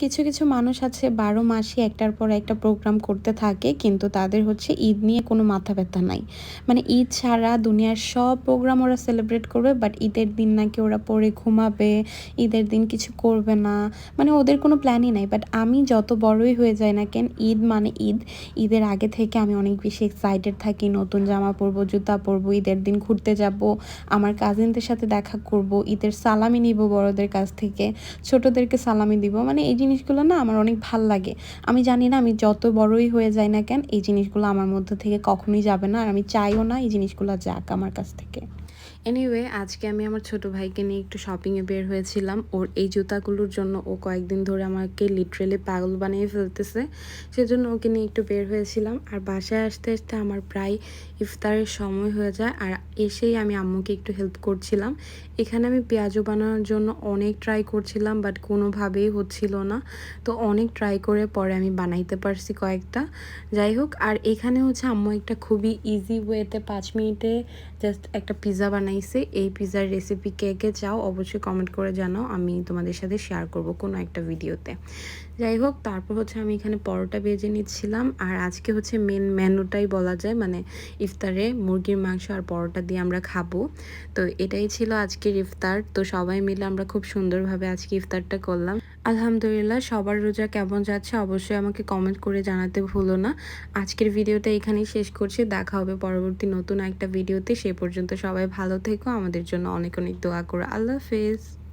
কিছু কিছু মানুষ আছে ১২ মাসই একটার পর একটা প্রোগ্রাম করতে থাকে, কিন্তু তাদের হচ্ছে ঈদ নিয়ে কোনো মাথা ব্যথা নাই। মানে ঈদ ছাড়া দুনিয়ার সব প্রোগ্রাম ওরা সেলিব্রেট করবে, বাট ঈদের দিন নাকি ওরা পড়ে ঘুমাবে, ঈদের দিন কিছু করবে না। মানে ওদের কোনো প্ল্যানই নাই। বাট আমি যত বড়ই হয়ে যাই না কেন, ঈদ মানে ঈদ। ঈদের আগে থেকে আমি অনেক বেশি এক্সাইটেড থাকি, নতুন জামা পরবো, জুতা পরবো, ঈদের দিন ঘুরতে যাব, আমার কাজিনদের সাথে দেখা করব, ঈদের সালামি নিব বড়দের কাছ থেকে, ছোটদেরকে সালামি দিব। মানে এই জিনিসগুলো না আমার অনেক ভাল লাগে। আমি জানি না আমি যত বড়ই হয়ে যাই না কেন, এই জিনিসগুলো আমার মধ্যে থেকে কখনোই যাবে না, আর আমি চাইও না এই জিনিসগুলো যাক আমার কাছ থেকে। এনিওয়ে, আজকে আমি আমার ছোট ভাইকে নিয়ে একটু শপিংয়ে বের হয়েছিলাম। ওর এই জুতাগুলোর জন্য ও কয়েকদিন ধরে আমাকে লিটারেলি পাগল বানিয়ে ফেলতেছে। সেজন্য ওকে নিয়ে একটু বের হয়েছিলাম। আর বাসায় আসতে আসতে আমার প্রায় ইফতারের সময় হয়ে যায়, আর এসেই আমি আম্মুকে একটু হেল্প করছিলাম। এখানে আমি পেঁয়াজু বানানোর জন্য অনেক ট্রাই করছিলাম, বাট কোনোভাবেই হচ্ছিল না। তো অনেক ট্রাই করে পরে আমি বানাইতে পারছি কয়েকটা। যাই হোক, আর এখানে হচ্ছে আম্মু একটা খুবই ইজি ওয়েতে 5 মিনিটে জাস্ট একটা পিৎজা বানাইছে। এই পিৎজার রেসিপি কে কে চাও অবশ্যই কমেন্ট করে জানাও, আমি তোমাদের সাথে শেয়ার করব কোনো একটা ভিডিওতে। যাই হোক, তারপর হচ্ছে আমি এখানে পরোটা ভেজে নিচ্ছিলাম। আর আজকে হচ্ছে মেন মেনুটাই বলা যায়, মানে ইফতারে মুরগির মাংস আর পরোটা দিয়ে আমরা খাবো। তো এটাই ছিল আজকের ইফতার। তো সবাই মিলে আমরা খুব সুন্দরভাবে আজকে ইফতারটা করলাম। আলহামদুলিল্লাহ, সবার রোজা কেমন যাচ্ছে অবশ্যই আমাকে কমেন্ট করে জানাতে ভুলো না। আজকের ভিডিওটা এখানেই শেষ করছি। দেখা হবে পরবর্তী নতুন একটা ভিডিওতে। সে পর্যন্ত সবাই ভালো থেকো, আমাদের জন্য অনেক অনেক দোয়া করো। আল্লাহ হাফেজ।